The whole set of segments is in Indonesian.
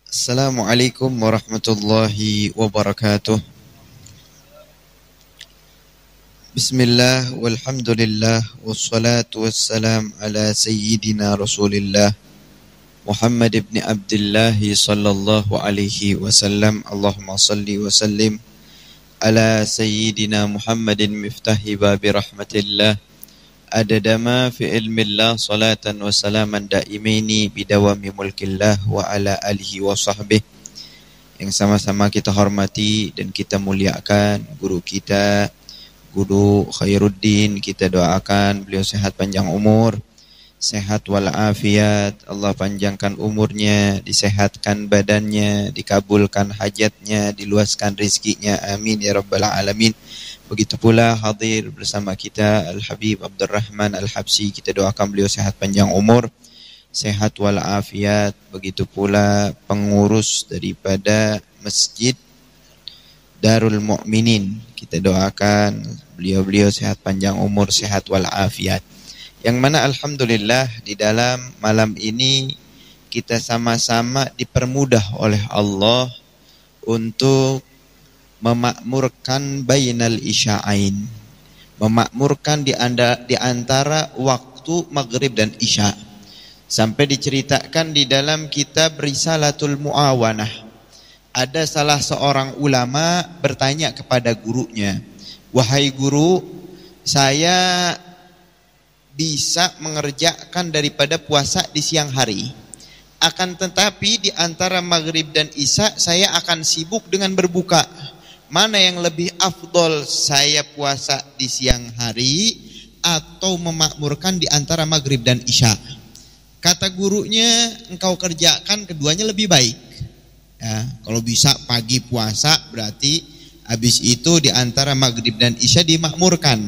Assalamualaikum warahmatullahi wabarakatuh. Bismillah walhamdulillah wassalatu wassalam ala sayyidina Rasulillah Muhammad ibn Abdullah sallallahu alaihi wasallam. Allahumma salli wa sallim ala sayyidina Muhammadin miftahi babi rahmatillah adadama fi ilmillah salatan wa salaman daimaini bidawami mulkillah wa ala alihi wa sahbihi. Yang sama-sama kita hormati dan kita muliakan guru kita, Guru Khairuddin. Kita doakan beliau sehat panjang umur, sehat walafiat. Allah panjangkan umurnya, disehatkan badannya, dikabulkan hajatnya, diluaskan rezekinya. Amin ya rabbal alamin. Begitu pula hadir bersama kita Al-Habib Abdurrahman Al-Habsi. Kita doakan beliau sehat panjang umur, sehat walafiat. Begitu pula pengurus daripada Masjid Darul Mukminin. Kita doakan beliau-beliau sehat panjang umur, sehat walafiat. Yang mana alhamdulillah di dalam malam ini kita sama-sama dipermudah oleh Allah untuk memakmurkan bainal isya'ain, memakmurkan di antara waktu maghrib dan isya. Sampai diceritakan di dalam kitab Risalatul Muawanah, ada salah seorang ulama bertanya kepada gurunya, "Wahai guru, saya bisa mengerjakan daripada puasa di siang hari. Akan tetapi di antara maghrib dan isya saya akan sibuk dengan berbuka. Mana yang lebih afdol, saya puasa di siang hari atau memakmurkan di antara maghrib dan isya?" Kata gurunya, engkau kerjakan keduanya lebih baik. Ya, kalau bisa pagi puasa berarti habis itu di antara maghrib dan isya dimakmurkan.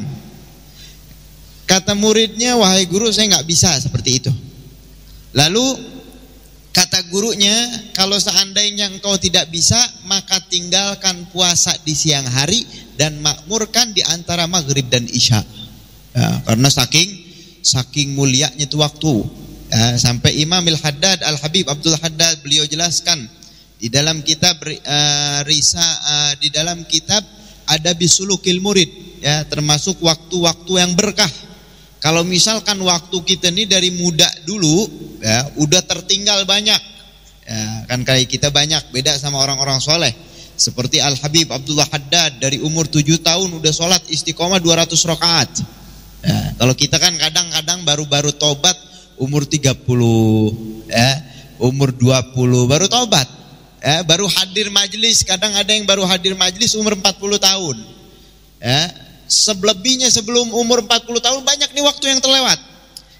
Kata muridnya, "Wahai guru, saya nggak bisa seperti itu." Lalu kata gurunya, "Kalau seandainya engkau tidak bisa, maka tinggalkan puasa di siang hari dan makmurkan di antara maghrib dan isya." Ya, karena saking mulianya itu waktu. Ya, sampai Imam Al-Haddad, Al-Habib Abdul Haddad, beliau jelaskan di dalam kitab di dalam kitab ada bisulukil murid, ya, termasuk waktu-waktu yang berkah. Kalau misalkan waktu kita ini dari muda dulu, ya, udah tertinggal banyak, ya, kan kayak kita banyak beda sama orang-orang soleh. Seperti Al-Habib Abdullah Haddad dari umur 7 tahun udah sholat istiqomah 200 rakaat. Ya, kalau kita kan kadang-kadang baru-baru tobat umur 30, ya, umur 20 baru tobat, ya, baru hadir majelis. Kadang ada yang baru hadir majelis umur 40 tahun. Ya, selebihnya sebelum umur 40 tahun banyak nih waktu yang terlewat.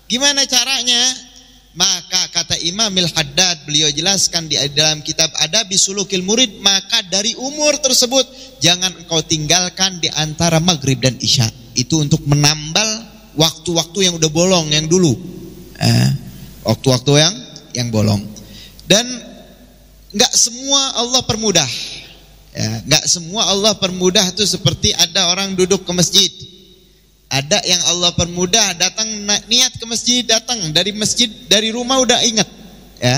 Gimana caranya? Maka kata Imam Al-Haddad, beliau jelaskan di dalam kitab Adabi Sulukil Murid, maka dari umur tersebut jangan engkau tinggalkan di antara maghrib dan isya. Itu untuk menambal waktu-waktu yang udah bolong yang dulu. Waktu-waktu yang bolong. Dan enggak semua Allah permudah. Ya, enggak semua Allah permudah itu seperti ada orang duduk ke masjid. Ada yang Allah permudah datang niat ke masjid, datang dari masjid, dari rumah udah ingat, ya.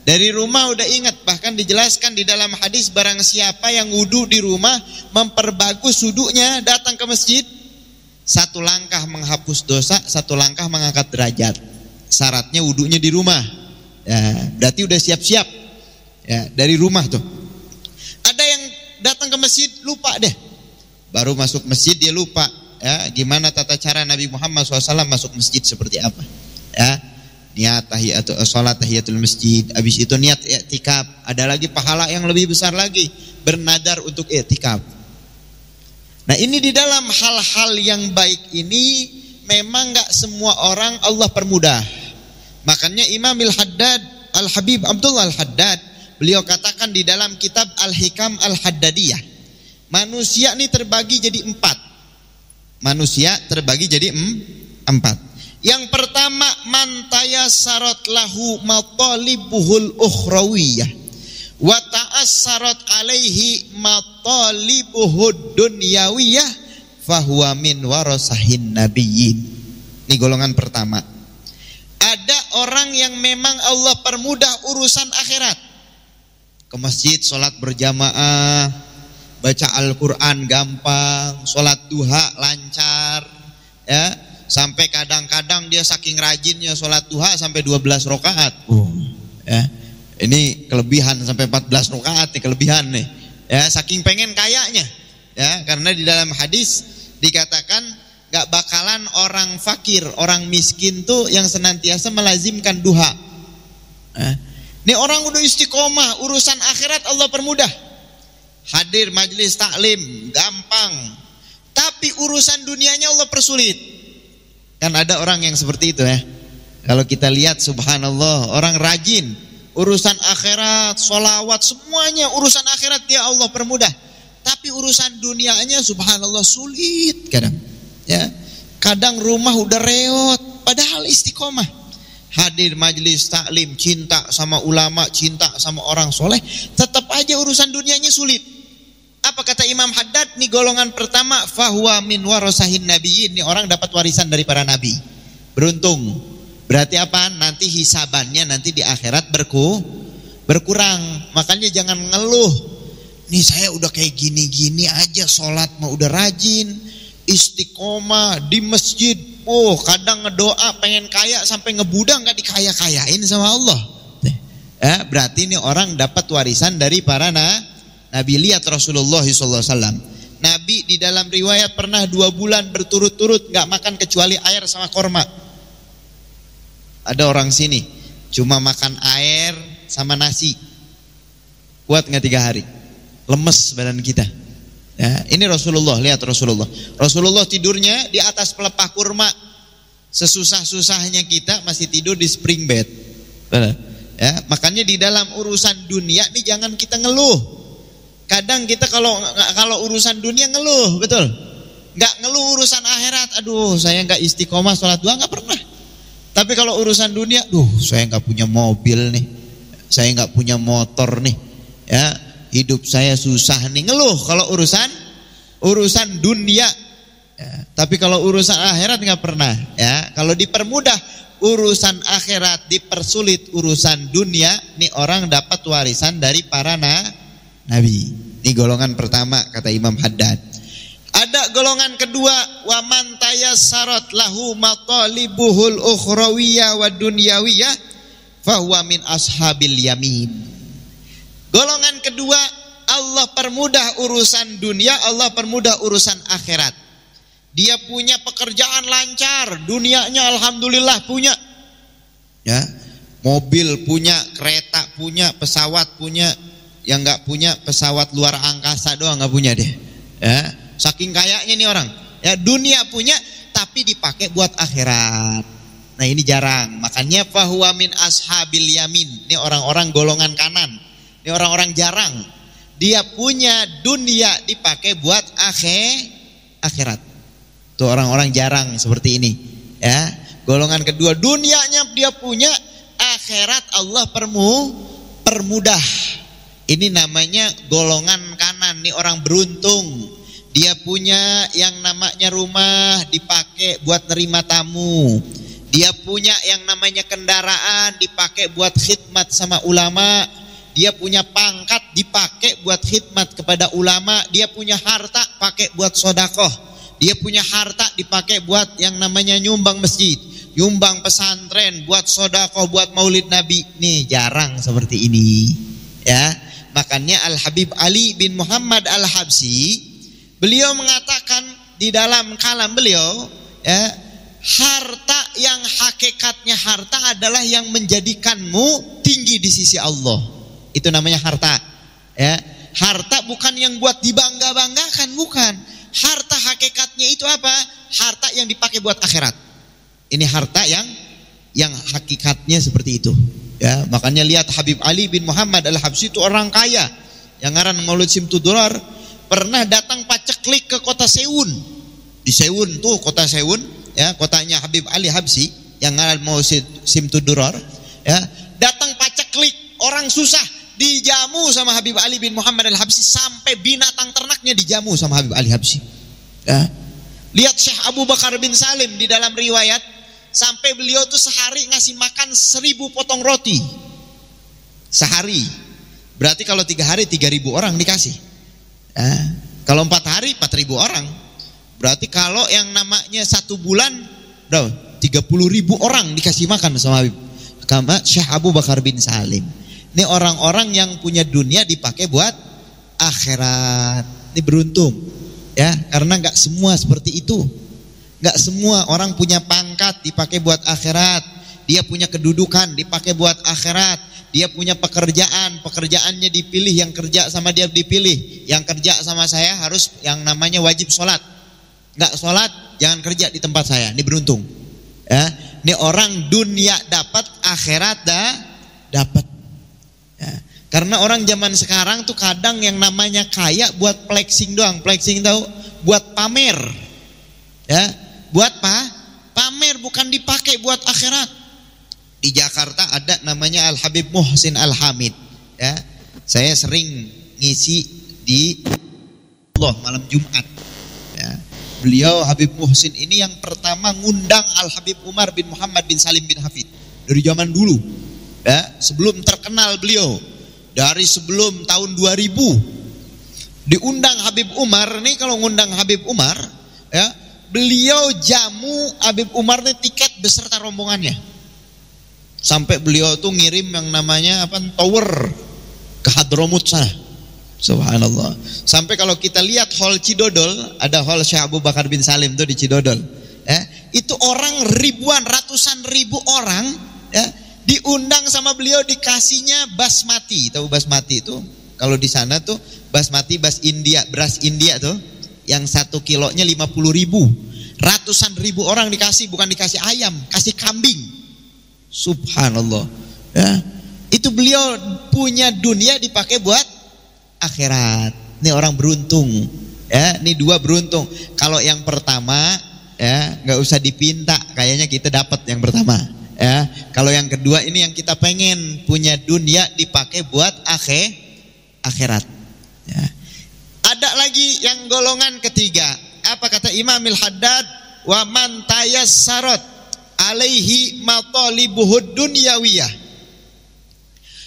Dari rumah udah ingat, bahkan dijelaskan di dalam hadis, barang siapa yang wudu di rumah memperbagus wudunya, datang ke masjid, satu langkah menghapus dosa, satu langkah mengangkat derajat. Syaratnya wudunya di rumah. Ya, berarti udah siap-siap. Ya, dari rumah tuh. Ada yang datang ke masjid lupa deh, baru masuk masjid dia lupa, ya, gimana tata cara Nabi Muhammad SAW masuk masjid seperti apa, ya, niat sholat tahiyatul masjid, habis itu niat i'tikaf, ada lagi pahala yang lebih besar lagi, bernadar untuk i'tikaf. Nah, ini di dalam hal-hal yang baik ini memang gak semua orang Allah permudah. Makanya Imam Al-Haddad, Al-Habib Abdullah Al-Haddad, beliau katakan di dalam kitab Al-Hikam Al-Haddadiyah, manusia ini terbagi jadi 4. Manusia terbagi jadi 4. Yang pertama, man tayassarat lahu matalibuhul ukhrawiyah wa ta'assarat alaihi matalibuhud dunyawiyah fahuwa min warasahin nabiyyin. Ini golongan pertama. Ada orang yang memang Allah permudah urusan akhirat. ke masjid, sholat berjamaah, baca Al-Quran gampang, sholat duha lancar, ya. Sampai kadang-kadang dia saking rajinnya sholat duha sampai 12 rakaat. Ya. Ini kelebihan sampai 14 rakaat nih, kelebihan nih. Ya, saking pengen kayanya. Ya, karena di dalam hadis dikatakan gak bakalan orang fakir, orang miskin tuh yang senantiasa melazimkan duha. Ya. Ini orang udah istiqomah, urusan akhirat Allah permudah. Hadir majelis taklim gampang, tapi urusan dunianya Allah persulit. Kan ada orang yang seperti itu ya. Kalau kita lihat subhanallah, orang rajin urusan akhirat, sholawat, semuanya urusan akhirat dia Allah permudah. Tapi urusan dunianya subhanallah sulit kadang. Ya, kadang rumah udah reot, padahal istiqomah. Hadir majelis taklim, cinta sama ulama, cinta sama orang soleh, tetap aja urusan dunianya sulit. Apa kata Imam Haddad? Nih golongan pertama, fahuwa min warasahin nabiyyin. Nih orang dapat warisan dari para nabi. Beruntung. Berarti apa? Nanti hisabannya nanti di akhirat berkurang. Makanya jangan ngeluh. Nih saya udah kayak gini-gini aja, sholat mah udah rajin, istiqomah di masjid. Oh, kadang ngedoa pengen kaya sampai ngebudang gak dikaya-kayain sama Allah. Ya, berarti ini orang dapat warisan dari para nabi. Lihat Rasulullah SAW. Nabi di dalam riwayat pernah 2 bulan berturut-turut gak makan kecuali air sama korma. Ada orang sini cuma makan air sama nasi, kuat gak 3 hari? Lemes badan kita. Ya, ini Rasulullah, lihat Rasulullah. Rasulullah tidurnya di atas pelepah kurma. Sesusah-susahnya kita masih tidur di spring bed. Ya, makanya di dalam urusan dunia nih jangan kita ngeluh. Kadang kita kalau urusan dunia ngeluh, betul? Nggak ngeluh urusan akhirat. Aduh, saya nggak istiqomah sholat duha, nggak pernah. Tapi kalau urusan dunia, saya nggak punya mobil nih, saya nggak punya motor nih, ya. Hidup saya susah nih, ngeluh kalau urusan dunia. Ya, tapi kalau urusan akhirat nggak pernah. Ya, kalau dipermudah urusan akhirat, dipersulit urusan dunia, nih orang dapat warisan dari para nabi. Ini golongan pertama kata Imam Haddad. Ada golongan kedua, wa man tayassarat lahu matalibuhul ukhrawiyah wa dunyawiyah fahuwa min ashabil yamin. Golongan kedua, Allah permudah urusan dunia, Allah permudah urusan akhirat. Dia punya pekerjaan lancar, dunianya alhamdulillah punya. Ya, mobil punya, kereta punya, pesawat punya. Yang nggak punya pesawat luar angkasa doang nggak punya deh. Ya, saking kayaknya nih orang. Ya, dunia punya tapi dipakai buat akhirat. Nah, ini jarang. Makanya fahuwa min ashabil yamin. Ini orang-orang golongan kanan. Ini orang-orang jarang. Dia punya dunia dipakai buat akhirat. Tuh orang-orang jarang seperti ini. Ya, golongan kedua, dunianya dia punya, akhirat Allah permudah. Ini namanya golongan kanan. Nih orang beruntung. Dia punya yang namanya rumah dipakai buat nerima tamu. Dia punya yang namanya kendaraan dipakai buat khidmat sama ulama. Dia punya pangkat dipakai buat khidmat kepada ulama. Dia punya harta pakai buat sodakoh. Dia punya harta dipakai buat yang namanya nyumbang masjid, nyumbang pesantren, buat sodakoh, buat maulid Nabi. Nih jarang seperti ini. Ya, makanya Al-Habib Ali bin Muhammad Al-Habsyi, beliau mengatakan di dalam kalam beliau, ya, harta yang hakikatnya harta adalah yang menjadikanmu tinggi di sisi Allah. Itu namanya harta. Ya, harta bukan yang buat dibangga-banggakan, bukan. Harta hakikatnya itu apa? Harta yang dipakai buat akhirat. Ini harta yang hakikatnya seperti itu. Ya, makanya lihat Habib Ali bin Muhammad Al-Habsyi itu orang kaya. Yang ngaran Maulid Simtudurar pernah datang paceklik ke kota Seun. Di Seun tuh kota Seun, ya, kotanya Habib Ali Habsyi yang ngaran Maulid Simtudurar, ya. Datang paceklik, orang susah dijamu sama Habib Ali bin Muhammad Al-Habsyi, sampai binatang ternaknya dijamu sama Habib Ali Habsyi. Ya. Lihat Syekh Abu Bakar bin Salim di dalam riwayat, sampai beliau tuh sehari ngasih makan 1000 potong roti. Sehari. Berarti kalau 3 hari 3.000 orang dikasih. Kalau 4 hari 4.000 orang. Berarti kalau yang namanya 1 bulan berapa? 30.000 orang dikasih makan sama Habib. Kama Syekh Abu Bakar bin Salim. Ini orang-orang yang punya dunia dipakai buat akhirat. Ini beruntung, ya, karena nggak semua seperti itu. Nggak semua orang punya pangkat dipakai buat akhirat. Dia punya kedudukan dipakai buat akhirat. Dia punya pekerjaannya dipilih, yang kerja sama dia dipilih. Yang kerja sama saya harus yang namanya wajib sholat. Nggak sholat, jangan kerja di tempat saya. Ini beruntung. Ya, ini orang dunia dapat, akhirat dapat. Ya. Karena orang zaman sekarang tuh kadang yang namanya kaya buat flexing doang. Flexing tahu? Buat pamer. Ya, buat pamer, bukan dipakai buat akhirat. Di Jakarta ada namanya Al Habib Muhsin Al Hamid. Ya, saya sering ngisi di Allah malam Jumat. Ya. Beliau Habib Muhsin ini yang pertama ngundang Al Habib Umar bin Muhammad bin Salim bin Hafid dari zaman dulu. Ya, sebelum terkenal beliau. Dari sebelum tahun 2000 diundang Habib Umar nih. Kalau ngundang Habib Umar, ya, beliau jamu Habib Umar nih tiket beserta rombongannya. Sampai beliau tuh ngirim yang namanya tower ke Hadramut sana. Subhanallah. Sampai kalau kita lihat hall Cidodol, ada hall Syekh Abu Bakar bin Salim tuh di Cidodol. Ya, itu orang ribuan, ratusan ribu orang, ya, diundang sama beliau, dikasihnya basmati. Tahu basmati itu? Kalau di sana tuh basmati, beras India tuh, yang 1 kilonya 50.000. Ratusan ribu orang dikasih, bukan dikasih ayam, kasih kambing. Subhanallah. Ya, itu beliau punya dunia dipakai buat akhirat. Ini orang beruntung. Ya, ini 2 beruntung. Kalau yang pertama, ya, nggak usah dipinta, kayaknya kita dapat yang pertama. Ya, kalau yang kedua ini yang kita pengen punya dunia dipakai buat akhirat. Ya. Ada lagi yang golongan ketiga. Apa kata Imam Al-Haddad? Wa man tayassarat alaihi matalibuhud dunyawiyah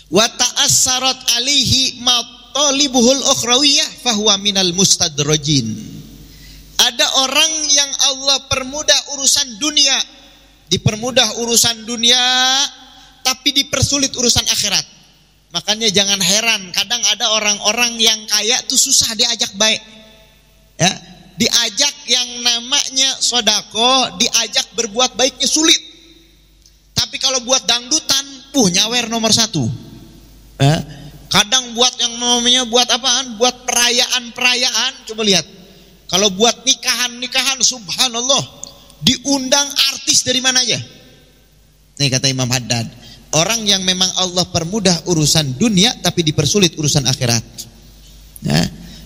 wa ta'assarat alaihi matalibuhul ukhrawiyah fahuwa minal mustadrajin. Ada orang yang Allah permudah urusan dunia, dipermudah urusan dunia tapi dipersulit urusan akhirat. Makanya jangan heran, kadang ada orang-orang yang kaya tuh susah diajak baik. Ya, diajak yang namanya sodako, diajak berbuat baiknya sulit. Tapi kalau buat dangdutan, nyawer nomor 1. Ya, kadang buat yang namanya buat apaan? Buat perayaan-perayaan, coba lihat. Kalau buat nikahan-nikahan, subhanallah, diundang artis dari mana aja. Nih kata Imam Haddad, orang yang memang Allah permudah urusan dunia tapi dipersulit urusan akhirat. Ya.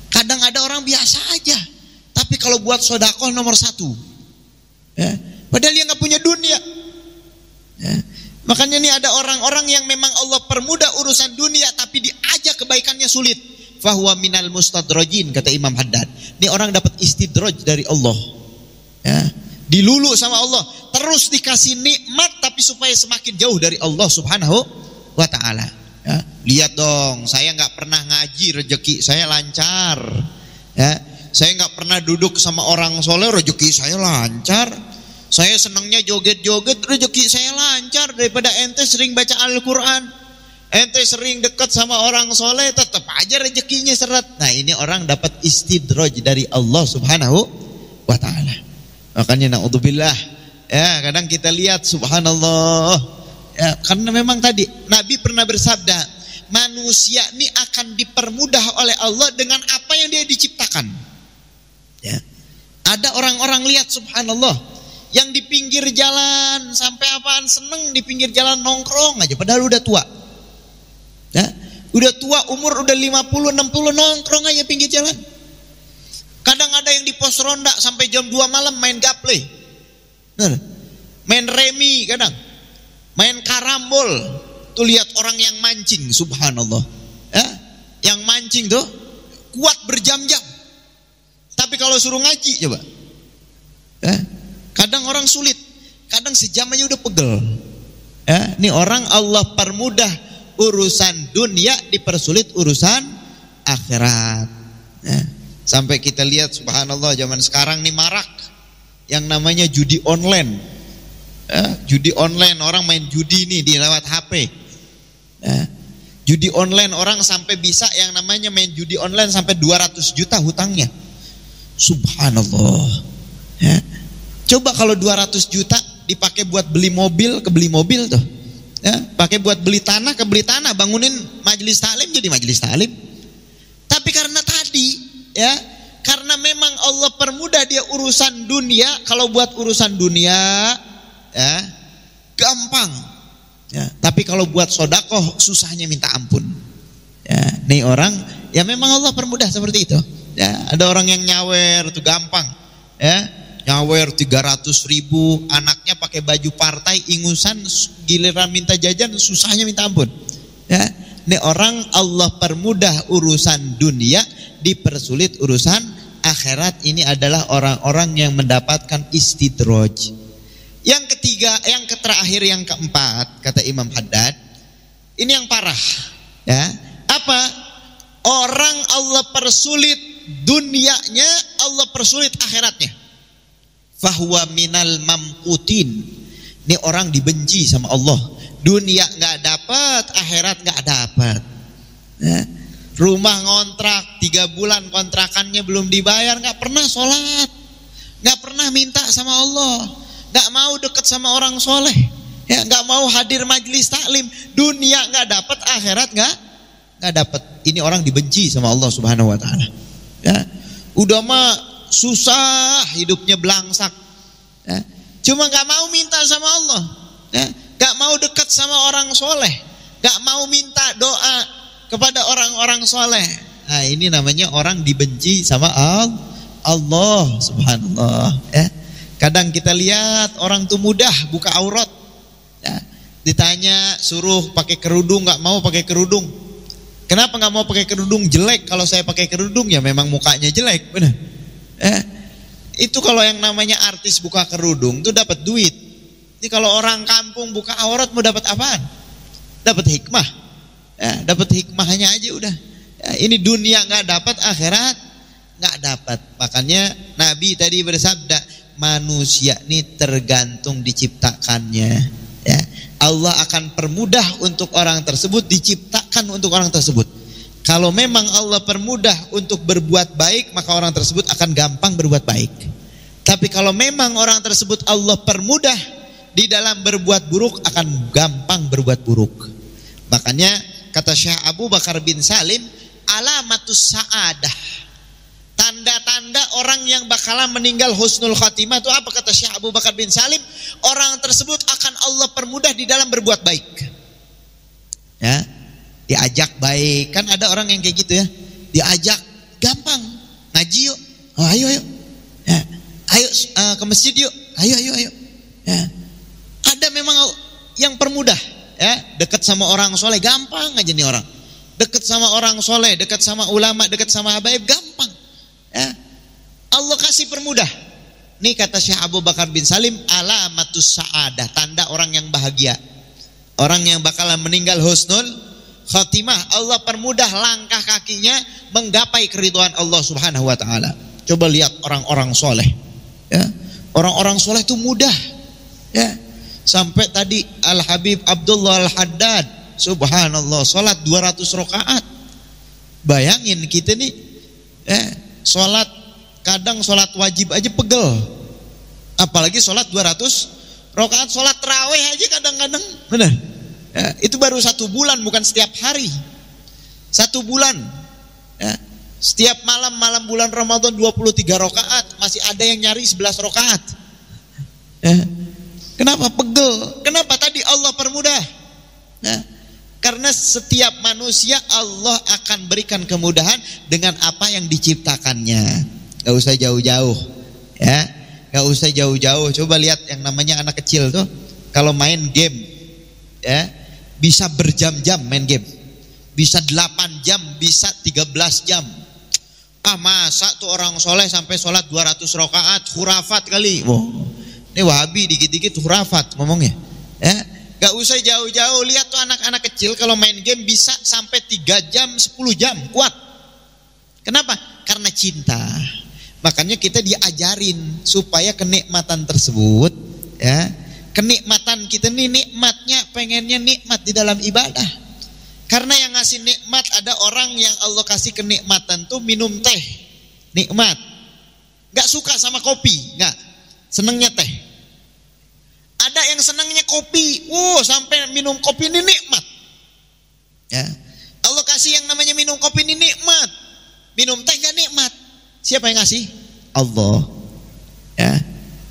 Kadang ada orang biasa aja, tapi kalau buat sedekah nomor 1. Ya. Padahal dia nggak punya dunia. Ya. Makanya nih ada orang-orang yang memang Allah permudah urusan dunia tapi diajak kebaikannya sulit. Fahuwa minal mustadrajin, kata Imam Haddad. Ini orang dapat istidraj dari Allah. Ya. Dilulu sama Allah, terus dikasih nikmat tapi supaya semakin jauh dari Allah Subhanahu wa ta'ala. Ya, lihat dong, saya nggak pernah ngaji, rezeki saya lancar. Ya, saya nggak pernah duduk sama orang soleh, rezeki saya lancar. Saya senangnya joget-joget, rezeki saya lancar. Daripada ente sering baca Al-Quran, ente sering dekat sama orang soleh, tetap aja rezekinya seret. Nah, ini orang dapat istidraj dari Allah Subhanahu wa ta'ala. Makanya na'udzubillah, ya, kadang kita lihat subhanallah, ya, karena memang tadi Nabi pernah bersabda, manusia ini akan dipermudah oleh Allah dengan apa yang dia diciptakan. Ya. Ada orang-orang lihat subhanallah, yang di pinggir jalan sampai apaan seneng di pinggir jalan nongkrong aja, padahal udah tua. Ya, udah tua, umur udah 50, 60 nongkrong aja pinggir jalan. Kadang ada yang di pos ronda sampai jam 2 malam main gaple. Main remi kadang. Main karambol. Tuh lihat orang yang mancing, subhanallah. Ya, yang mancing tuh kuat berjam-jam. Tapi kalau suruh ngaji coba. Ya, kadang orang sulit. Kadang sejam aja udah pegel. Ya, ini orang Allah permudah urusan dunia dipersulit urusan akhirat. Sampai kita lihat subhanallah zaman sekarang nih marak yang namanya judi online. Judi online, orang main judi nih di lewat HP. Judi online, orang sampai bisa yang namanya main judi online sampai 200 juta hutangnya. Subhanallah. Coba kalau 200 juta dipakai buat beli mobil, kebeli mobil tuh. Pakai buat beli tanah, kebeli tanah, bangunin majelis taklim jadi majelis taklim. Tapi karena tadi karena memang Allah permudah dia urusan dunia, kalau buat urusan dunia gampang. Tapi kalau buat sodakoh susahnya minta ampun. Nih orang memang Allah permudah seperti itu. Ada orang yang nyawer tuh gampang. Nyawer 300.000, anaknya pakai baju partai, ingusan, giliran minta jajan susahnya minta ampun. Ini orang Allah permudah urusan dunia, dipersulit urusan akhirat. Ini adalah orang-orang yang mendapatkan istidraj. Yang ketiga, yang terakhir, yang keempat, kata Imam Haddad, ini yang parah. Apa? Orang Allah persulit dunianya, Allah persulit akhiratnya. Fahuwa minal mamqutin. Ini orang dibenci sama Allah. Dunia nggak dapat, akhirat nggak dapat. Rumah ngontrak 3 bulan kontrakannya belum dibayar, nggak pernah sholat, nggak pernah minta sama Allah, nggak mau dekat sama orang soleh, nggak mau hadir majelis taklim. Dunia nggak dapat, akhirat nggak dapat. Ini orang dibenci sama Allah Subhanahu Wa Taala. Udah mah susah, hidupnya belangsak, cuma nggak mau minta sama Allah, nggak mau dekat sama orang soleh, nggak mau minta doa kepada orang-orang soleh. Nah, ini namanya orang dibenci sama Allah subhanallah. Kadang kita lihat orang tuh mudah buka aurat, ditanya suruh pakai kerudung, nggak mau pakai kerudung. Kenapa nggak mau pakai kerudung? Jelek. Kalau saya pakai kerudung ya memang mukanya jelek, benar. Itu kalau yang namanya artis buka kerudung tuh dapat duit. Jadi kalau orang kampung buka aurat mau dapat apaan? Dapat hikmah. Dapat hikmahnya aja udah. Ini dunia nggak dapat, akhirat nggak dapat. Makanya Nabi tadi bersabda, manusia ini tergantung diciptakannya. Allah akan permudah untuk orang tersebut, diciptakan untuk orang tersebut. Kalau memang Allah permudah untuk berbuat baik, maka orang tersebut akan gampang berbuat baik. Tapi kalau memang orang tersebut Allah permudah di dalam berbuat buruk, akan gampang berbuat buruk. Makanya kata Syekh Abu Bakar bin Salim, alamatus sa'adah, tanda-tanda orang yang bakalan meninggal husnul khatimah itu apa? Kata Syekh Abu Bakar bin Salim, orang tersebut akan Allah permudah di dalam berbuat baik. Diajak baik, kan ada orang yang kayak gitu diajak gampang, ngaji yuk, ayo ke masjid yuk, ayo. Ada memang yang permudah, dekat sama orang soleh gampang aja nih orang, dekat sama orang soleh, dekat sama ulama, dekat sama habaib gampang. Allah kasih permudah. Nih kata Syekh Abu Bakar bin Salim, alamatus sa'adah, tanda orang yang bahagia, orang yang bakalan meninggal husnul khatimah, Allah permudah langkah kakinya menggapai keridhaan Allah Subhanahu Wa Taala. Coba lihat orang-orang soleh, orang-orang soleh itu mudah, sampai tadi Al Habib Abdullah Al Haddad, subhanallah, sholat 200 rakaat. Bayangin kita nih, sholat kadang sholat wajib aja pegel, apalagi sholat 200 rakaat, sholat tarawih aja kadang-kadang, benar. Itu baru 1 bulan, bukan setiap hari. 1 bulan. Setiap malam bulan Ramadan 23 rakaat, masih ada yang nyari 11 rakaat. Kenapa pegel? Kenapa? Tadi Allah permudah. Karena setiap manusia Allah akan berikan kemudahan dengan apa yang diciptakannya. Gak usah jauh-jauh, gak usah jauh-jauh. Coba lihat yang namanya anak kecil tuh, kalau main game, bisa berjam-jam main game, bisa 8 jam, bisa 13 jam. Masa tuh orang soleh sampai sholat 200 rakaat, khurafat kali. Wow. Ini Wahabi dikit-dikit khurafat ngomongnya. Gak usah jauh-jauh, lihat tuh anak-anak kecil kalau main game bisa sampai 3 jam, 10 jam, kuat. Kenapa? Karena cinta. Makanya kita diajarin supaya kenikmatan tersebut, ya, kenikmatan kita nih nikmatnya, pengennya nikmat di dalam ibadah. Karena yang ngasih nikmat, ada orang yang Allah kasih kenikmatan tuh minum teh, nikmat. Gak suka sama kopi, gak, senengnya teh. Ada yang senengnya kopi, sampai minum kopi ini nikmat. Ya, Allah kasih yang namanya minum kopi ini nikmat. Minum teh gak nikmat. Siapa yang ngasih? Allah. Ya,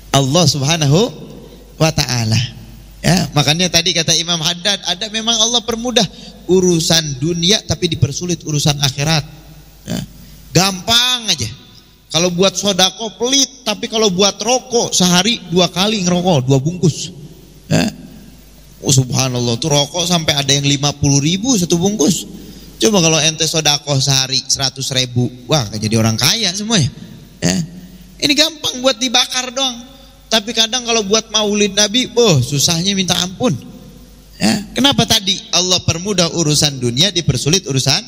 Allah Subhanahu wa ta'ala. Ya, makanya tadi kata Imam Haddad, ada memang Allah permudah urusan dunia tapi dipersulit urusan akhirat. Ya, gampang aja. Kalau buat sodako pelit, tapi kalau buat rokok sehari 2 kali ngerokok, 2 bungkus. Ya. Subhanallah, tuh rokok sampai ada yang 50.000 1 bungkus. Coba kalau ente sodako sehari 100.000, wah jadi orang kaya semuanya. Ya. Ini gampang buat dibakar doang. Tapi kadang kalau buat maulid Nabi, susahnya minta ampun. Ya. Kenapa tadi Allah permudah urusan dunia, dipersulit urusan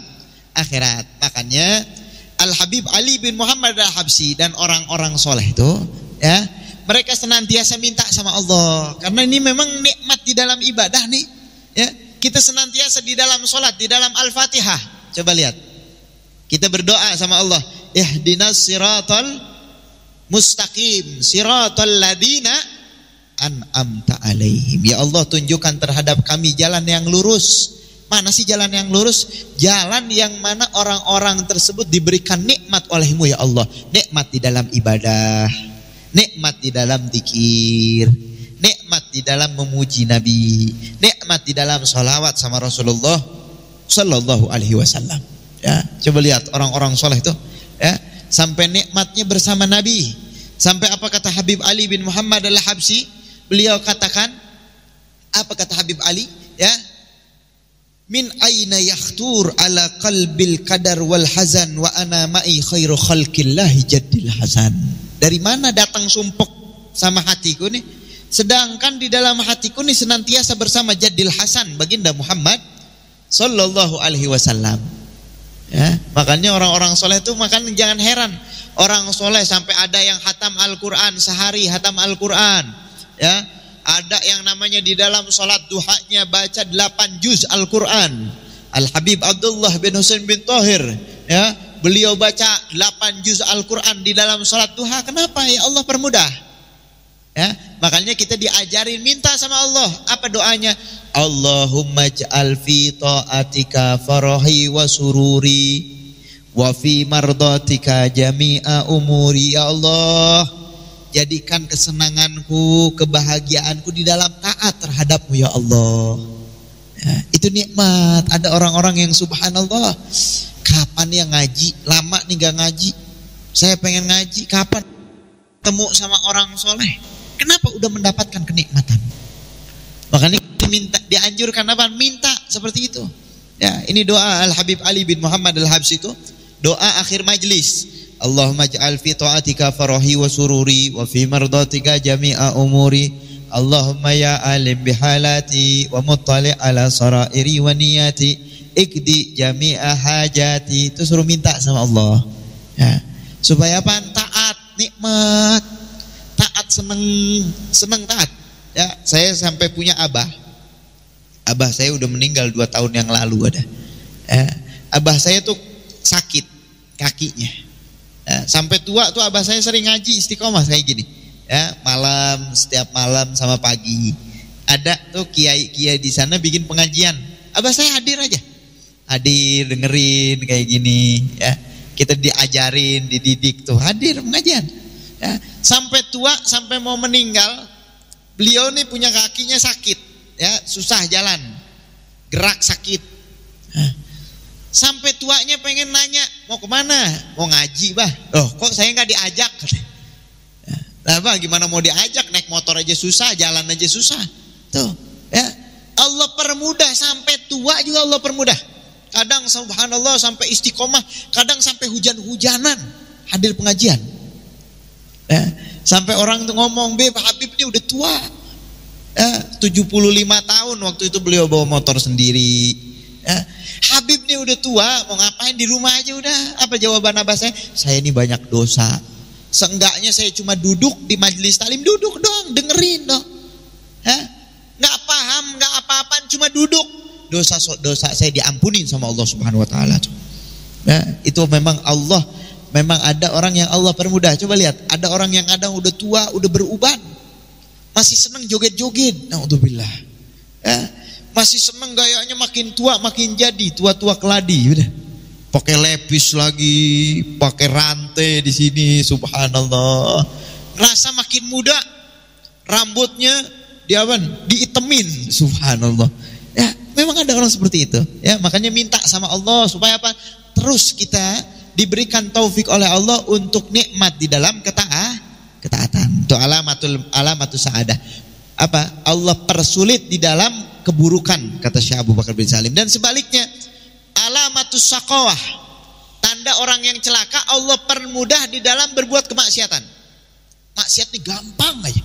akhirat. Makanya Al-Habib Ali bin Muhammad Al-Habsyi dan orang-orang soleh itu, ya, mereka senantiasa minta sama Allah. Karena ini memang nikmat di dalam ibadah nih. Ya, kita senantiasa di dalam sholat, di dalam Al-Fatihah. Coba lihat, kita berdoa sama Allah, ihdinas siratal mustaqim, siratal ladina an'amta alaihim. Ya Allah, tunjukkan terhadap kami jalan yang lurus. Mana sih jalan yang lurus? Jalan yang mana orang-orang tersebut diberikan nikmat olehmu ya Allah. Nikmat di dalam ibadah, nikmat di dalam zikir, nikmat di dalam memuji Nabi, nikmat di dalam sholawat sama Rasulullah Sallallahu Alaihi Wasallam. Ya, coba lihat orang-orang soleh itu, ya, sampai nikmatnya bersama Nabi. Sampai apa kata Habib Ali bin Muhammad Al-Habsyi? Beliau katakan, apa kata Habib Ali? Ya, min aina yakhtur ala qalbil qadar wal hazan wa ana ma'i khairu khalqillahi jaddil hazan. Dari mana datang sumpek sama hatiku nih, sedangkan di dalam hatiku nih senantiasa bersama jaddil hasan, baginda Muhammad Sallallahu Alaihi Wasallam. Ya, makanya orang-orang soleh itu makan jangan heran. Orang soleh sampai ada yang hatam Al-Quran sehari, hatam Al-Quran. Ya, ada yang namanya di dalam sholat duhanya baca 8 juz Al-Quran. Al-Habib Abdullah bin Husain bin Thahir, ya, beliau baca 8 juz Al-Quran di dalam sholat duha. Kenapa? Ya Allah permudah. Ya, makanya kita diajarin minta sama Allah. Apa doanya? Allahumma ja'al fi ta'atika farahi wa sururi wa fi mardatika jami'a umuri. Ya Allah, jadikan kesenanganku, kebahagiaanku di dalam taat terhadapmu ya Allah. Ya, itu nikmat. Ada orang-orang yang subhanallah, kapan ya ngaji? Lama nih gak ngaji. Saya pengen ngaji. Kapan ketemu sama orang soleh? Kenapa? Udah mendapatkan kenikmatan. Makanya minta, dianjurkan apa? Minta seperti itu. Ya, ini doa Al-Habib Ali bin Muhammad Al-Habsyi itu doa akhir majlis. Allahumma ja'al fi ta'atika farahi wa sururi wa fi mardatika jami'a umuri. Allahumma ya alim bihalati wa muttali ala sarairi wa niyati ikdi jami'a hajati. Itu suruh minta sama Allah. Ya, supaya apa? Taat, nikmat, taat, seneng taat. Ya, saya sampai punya abah. Abah saya udah meninggal 2 tahun yang lalu ada. Ya, abah saya tuh sakit kakinya. Ya, sampai tua tuh abah saya sering ngaji istiqomah kayak gini. Ya, malam, setiap malam sama pagi. Ada tuh kiai-kiai di sana bikin pengajian. Abah saya hadir aja. Hadir dengerin kayak gini, ya. Kita diajarin, dididik tuh, hadir pengajian. Ya, sampai tua, sampai mau meninggal, beliau nih punya kakinya sakit, ya, susah jalan, gerak sakit. Sampai tuanya pengen nanya, mau kemana? Mau ngaji bah. Loh, kok saya nggak diajak? Nah, bah, gimana mau diajak? Naik motor aja susah, jalan aja susah. Tuh, ya, Allah permudah sampai tua juga Allah permudah. Kadang subhanallah sampai istiqomah, kadang sampai hujan-hujanan hadir pengajian. Ya, sampai orang tuh ngomong, Pak Habib ini udah tua. 75 tahun waktu itu beliau bawa motor sendiri. Habib nih udah tua, mau ngapain di rumah aja udah. Apa jawaban abah saya ini banyak dosa. Seenggaknya saya cuma duduk di majelis taklim, duduk dong, dengerin dong. Nggak paham, nggak apa-apaan, cuma duduk. Dosa saya diampunin sama Allah Subhanahu Wa Taala. Itu memang Allah, memang ada orang yang Allah permudah. Coba lihat, ada orang yang kadang udah tua, udah beruban, masih seneng joget-joget. Naudzubillah. Masih seneng gayanya makin tua makin jadi tua-tua keladi, udah. Pakai lepis lagi, pakai rantai di sini, subhanallah. Ngerasa makin muda, rambutnya diitemin, subhanallah. Memang ada orang seperti itu. Makanya minta sama Allah supaya apa? Terus kita diberikan taufik oleh Allah untuk nikmat di dalam ketaatan. Itu alamatul sa'adah. Apa? Allah persulit di dalam keburukan, kata Syekh Abu Bakar bin Salim. Dan sebaliknya, alamatus saqawah, tanda orang yang celaka, Allah permudah di dalam berbuat kemaksiatan. Maksiat ini gampang aja.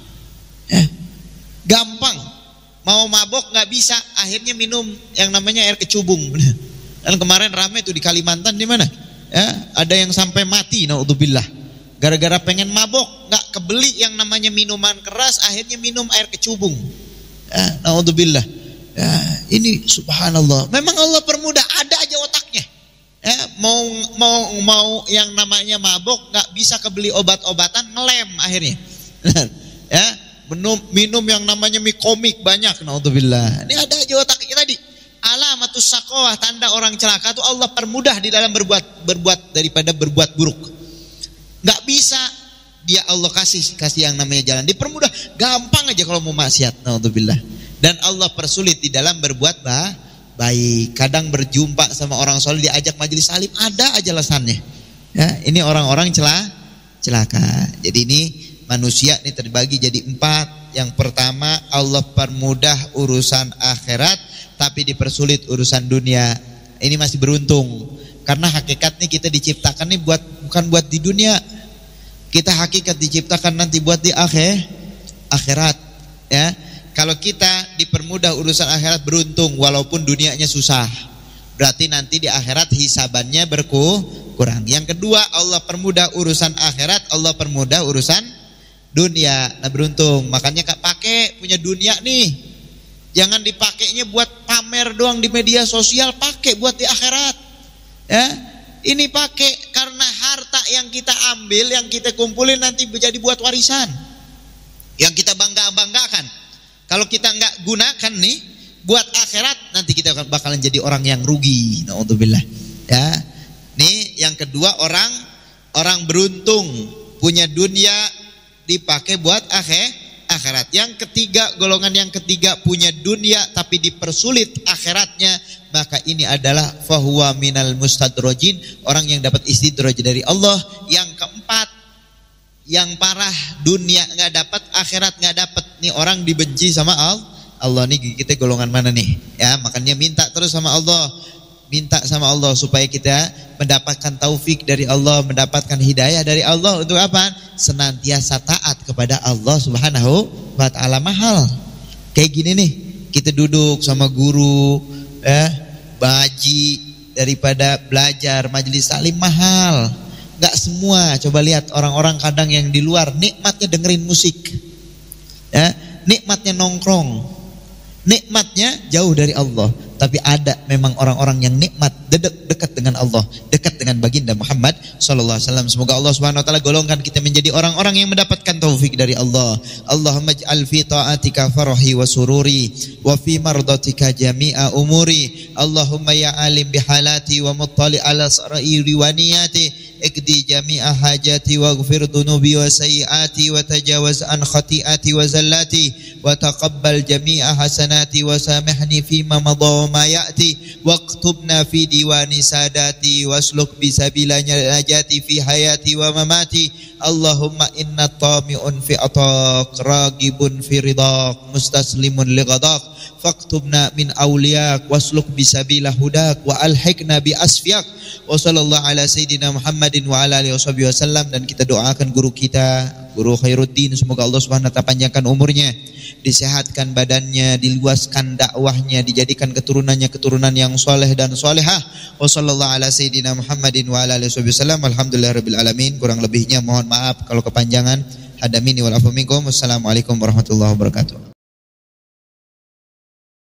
Gampang. Mau mabok nggak bisa, akhirnya minum yang namanya air kecubung. Dan kemarin ramai tuh di Kalimantan, di mana? Ada yang sampai mati, naudzubillah. Gara-gara pengen mabok, nggak kebeli yang namanya minuman keras, akhirnya minum air kecubung. Naudzubillah. Ini subhanallah. Memang Allah permudah, ada aja otaknya. Mau yang namanya mabok, nggak bisa kebeli obat-obatan, ngelem akhirnya. Minum yang namanya mie komik banyak. Naudzubillah. Ini ada aja otaknya tadi. Alamatus saqawah, tanda orang celaka itu Allah permudah di dalam berbuat daripada berbuat buruk. Nggak bisa dia Allah kasih yang namanya jalan, dipermudah, gampang aja kalau mau maksiat. Naudzubillah. Dan Allah persulit di dalam berbuat baik. Kadang berjumpa sama orang soleh diajak majelis salim, ada aja alasannya. Ini orang-orang celaka. Jadi ini manusia ini terbagi jadi 4. Yang pertama, Allah permudah urusan akhirat tapi dipersulit urusan dunia. Ini masih beruntung. Karena hakikatnya kita diciptakan nih bukan buat di dunia. Kita hakikat diciptakan nanti buat di akhirat. Kalau kita dipermudah urusan akhirat, beruntung walaupun dunianya susah. Berarti nanti di akhirat hisabannya berkurang. Yang kedua, Allah permudah urusan akhirat, Allah permudah urusan dunia. Nah, beruntung. Makanya Kak pakai punya dunia nih. Jangan dipakainya buat pamer doang di media sosial, pakai buat di akhirat. Ini pakai karena harta yang kita ambil, yang kita kumpulin nanti menjadi buat warisan. Yang kita banggakan. Kalau kita nggak gunakan nih buat akhirat, nanti kita bakalan jadi orang yang rugi. Naudzubillah. Nih yang kedua, orang beruntung punya dunia dipakai buat akhirat. Yang ketiga, golongan yang ketiga punya dunia tapi dipersulit akhiratnya, maka ini adalah fahuwa minal mustadrajin, orang yang dapat istidraj dari Allah. Yang keempat, yang parah, dunia nggak dapat, akhirat nggak dapat, nih orang dibenci sama Allah. Nih kita golongan mana nih? Makanya minta terus sama Allah. Minta sama Allah supaya kita mendapatkan taufik dari Allah, mendapatkan hidayah dari Allah. Untuk apa? Senantiasa taat kepada Allah Subhanahu wa Ta'ala. Mahal. Kayak gini nih, kita duduk sama guru, baji daripada belajar majelis taklim, mahal. Gak semua. Coba lihat orang-orang kadang yang di luar nikmatnya dengerin musik, nikmatnya nongkrong, nikmatnya jauh dari Allah. Tapi ada memang orang-orang yang nikmat dekat dengan Allah, dekat dengan baginda Muhammad sallallahu alaihi wasallam. Semoga Allah Subhanahu wa taala golongkan kita menjadi orang-orang yang mendapatkan taufik dari Allah. Allahumma ij'al fi ta'atika farahi wa sururi wa fi mardatika jami'a umuri. Allahumma ya alim bihalati wa muttali ala sarairi wa niyati, ikdi jami'a hajati waghfir dunubi wa sayyiati wa tajawaz an khati'ati wa zallati wa taqabbal jami'a hasanati wa samihni fima madha ma ya'ti waqtubna fi diwani sadati wasluk bisabila najati fi hayati wa mamati. Allahumma inna tami'un fi atak, ragibun fi ridak, mustaslimun li ghadak, faktubna min awliyak, wasluk bisabilah hudak, wa alhiqna bi asfiyak. Wa sallallahu ala sayyidina Muhammadin wa ala alihi wasallam. Dan kita doakan guru kita, Guru Khairuddin, semoga Allah Subhanahu wa ta'ala panjangkan umurnya, disehatkan badannya, diluaskan dakwahnya, dijadikan keturunannya keturunan yang soleh dan solehah. Wa sallallahu ala sayyidina Muhammadin wa ala alihi wasallam. Alhamdulillahirabbil alamin. Kurang lebihnya mohon maaf kalau kepanjangan. Hadamini wal afu minkum. Wassalamualaikum warahmatullahi wabarakatuh.